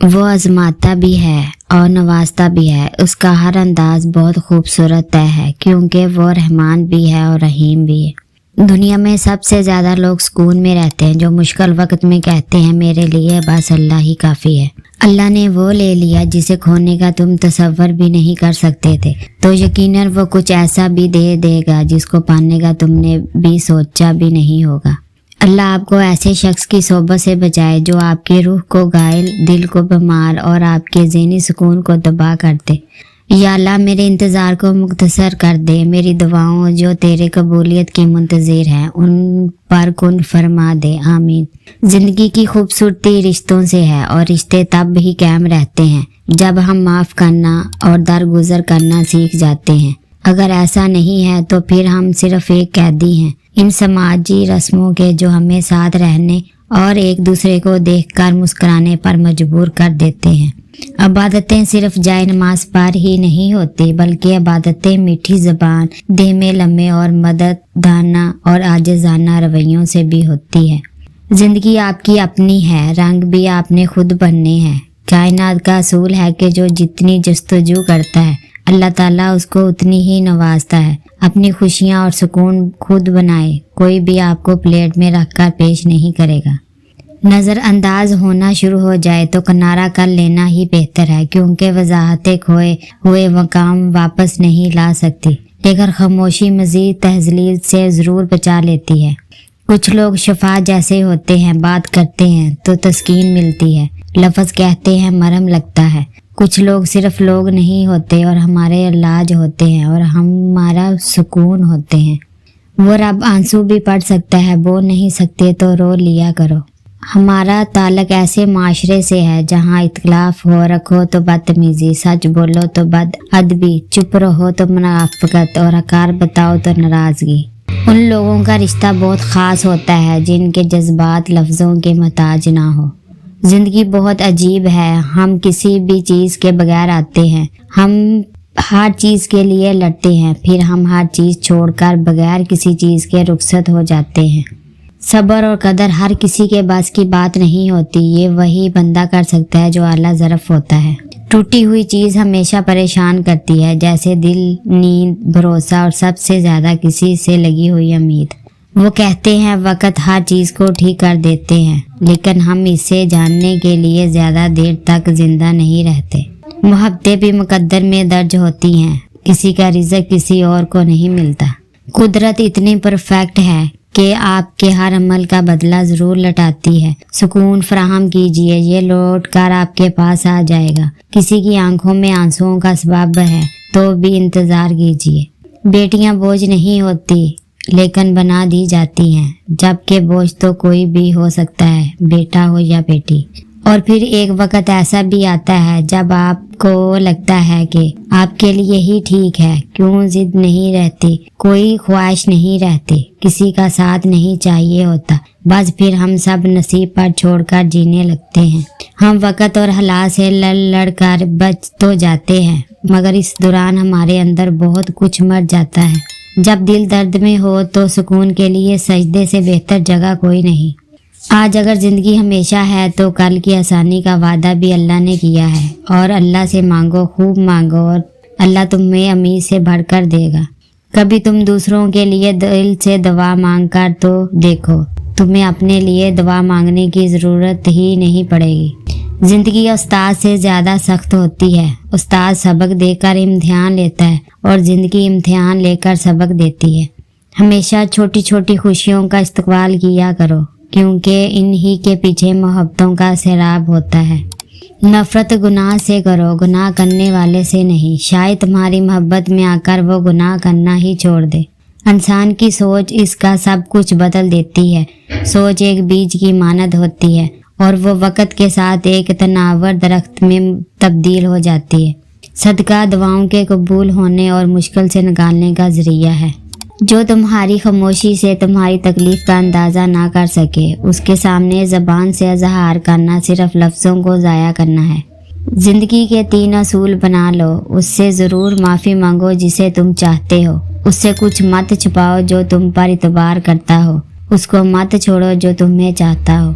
وہ आजमाता भी है और नवाजता भी है। उसका हर अंदाज बहुत खूबसूरत है क्योंकि वो रहमान भी है और रहीम भी है। दुनिया में सबसे ज़्यादा लोग सुकून में रहते हैं जो मुश्किल वक्त में कहते हैं मेरे लिए बस अल्लाह ही काफ़ी है। अल्लाह ने वो ले लिया जिसे खोने का तुम तसव्वुर भी नहीं कर सकते थे, तो यकीनन वो कुछ ऐसा भी दे देगा जिसको पाने का तुमने भी सोचा भी नहीं होगा। अल्लाह आपको ऐसे शख्स की सोबत से बचाए जो आपकी रूह को घायल, दिल को बीमार और आपके ज़हनी सुकून को तबाह कर दे। या अल्लाह मेरे इंतज़ार को मुख्तसर कर दे। मेरी दुआओं जो तेरे कबूलियत की मुंतज़िर हैं उन पर कुन फरमा दे, आमीन। ज़िंदगी की खूबसूरती रिश्तों से है और रिश्ते तब ही कायम रहते हैं जब हम माफ़ करना और दरगुजर करना सीख जाते हैं। अगर ऐसा नहीं है तो फिर हम सिर्फ एक कैदी हैं इन समाजी रस्मों के जो हमें साथ रहने और एक दूसरे को देखकर मुस्कुराने पर मजबूर कर देते हैं। इबादतें सिर्फ जाए नमाज पर ही नहीं होती बल्कि इबादतें मीठी ज़बान, धीमे लम्हे और मददगाना और आजिज़ाना रवैयों से भी होती है। ज़िंदगी आपकी अपनी है, रंग भी आपने खुद बनने हैं। कायनात का असूल है कि जो जितनी जस्तजू करता है अल्लाह ताला उसको उतनी ही नवाजता है। अपनी खुशियाँ और सुकून खुद बनाए, कोई भी आपको प्लेट में रखकर पेश नहीं करेगा। नज़रअंदाज होना शुरू हो जाए तो किनारा कर लेना ही बेहतर है क्योंकि वजाहतें खोए हुए मकाम वापस नहीं ला सकती, लेकिन खामोशी मज़ीद तहज़लील से ज़रूर बचा लेती है। कुछ लोग शफा जैसे होते हैं, बात करते हैं तो तस्कीन मिलती है, लफ्ज़ कहते हैं मरहम लगता है। कुछ लोग सिर्फ लोग नहीं होते और हमारे इलाज होते हैं और हमारा सुकून होते हैं। वो रब आंसू भी पढ़ सकता है, बोल नहीं सकते तो रो लिया करो। हमारा ताल्लुक ऐसे माशरे से है जहाँ इख्तिलाफ हो रखो तो बदतमीजी, सच बोलो तो बदअदबी, चुप रहो तो मुनाफिकत और हकार बताओ तो नाराज़गी। उन लोगों का रिश्ता बहुत ख़ास होता है जिनके जज्बात लफ्ज़ों के मोहताज ना हो। ज़िंदगी बहुत अजीब है, हम किसी भी चीज़ के बगैर आते हैं, हम हर चीज़ के लिए लड़ते हैं, फिर हम हर चीज़ छोड़कर बगैर किसी चीज़ के रुखसत हो जाते हैं। सब्र और कदर हर किसी के बस की बात नहीं होती, ये वही बंदा कर सकता है जो आला ज़रफ़ होता है। टूटी हुई चीज़ हमेशा परेशान करती है, जैसे दिल, नींद, भरोसा और सबसे ज़्यादा किसी से लगी हुई उम्मीद। वो कहते हैं वक़्त हर चीज़ को ठीक कर देते हैं, लेकिन हम इसे जानने के लिए ज़्यादा देर तक ज़िंदा नहीं रहते। मोहब्बतें भी मुकद्दर में दर्ज होती हैं, किसी का रिज़्क़ किसी और को नहीं मिलता। कुदरत इतनी परफेक्ट है कि आपके हर अमल का बदला ज़रूर लौटाती है। सुकून फराहम कीजिए, ये लौट कर आपके पास आ जाएगा। किसी की आंखों में आंसुओं का सबब है तो भी इंतज़ार कीजिए। बेटियां बोझ नहीं होती लेकिन बना दी जाती हैं, जबकि बोझ तो कोई भी हो सकता है, बेटा हो या बेटी। और फिर एक वक्त ऐसा भी आता है जब आपको लगता है कि आपके लिए ही ठीक है, क्यों जिद नहीं रहती, कोई ख्वाहिश नहीं रहती, किसी का साथ नहीं चाहिए होता, बस फिर हम सब नसीब पर छोड़कर जीने लगते हैं। हम वक़्त और हालात से लड़ कर बच तो जाते हैं, मगर इस दौरान हमारे अंदर बहुत कुछ मर जाता है। जब दिल दर्द में हो तो सुकून के लिए सजदे से बेहतर जगह कोई नहीं। आज अगर ज़िंदगी हमेशा है तो कल की आसानी का वादा भी अल्लाह ने किया है। और अल्लाह से मांगो, खूब मांगो और अल्लाह तुम्हें उम्मीद से भरकर देगा। कभी तुम दूसरों के लिए दिल से दुआ मांग कर तो देखो, तुम्हें अपने लिए दुआ मांगने की ज़रूरत ही नहीं पड़ेगी। ज़िंदगी उस्ताद से ज़्यादा सख्त होती है। उस्ताद सबक देकर इम्तिहान लेता है और ज़िंदगी इम्तिहान लेकर सबक देती है। हमेशा छोटी छोटी खुशियों का इस्तकबाल किया करो क्योंकि इन्हीं के पीछे मोहब्बतों का सैलाब होता है। नफ़रत गुनाह से करो, गुनाह करने वाले से नहीं। शायद तुम्हारी मोहब्बत में आकर वो गुनाह करना ही छोड़ दे। इंसान की सोच इसका सब कुछ बदल देती है। सोच एक बीज की मानद होती है और वो वक़्त के साथ एक तनावर दरख्त में तब्दील हो जाती है। सदका दुआओं के कबूल होने और मुश्किल से निकालने का ज़रिया है। जो तुम्हारी खामोशी से तुम्हारी तकलीफ़ का अंदाज़ा ना कर सके, उसके सामने ज़बान से इज़हार करना सिर्फ लफ्ज़ों को ज़ाया करना है। ज़िंदगी के 3 असूल बना लो, उससे ज़रूर माफ़ी मांगो जिसे तुम चाहते हो, उससे कुछ मत छुपाओ जो तुम पर इतबार करता हो, उसको मत छोड़ो जो तुम्हें चाहता हो।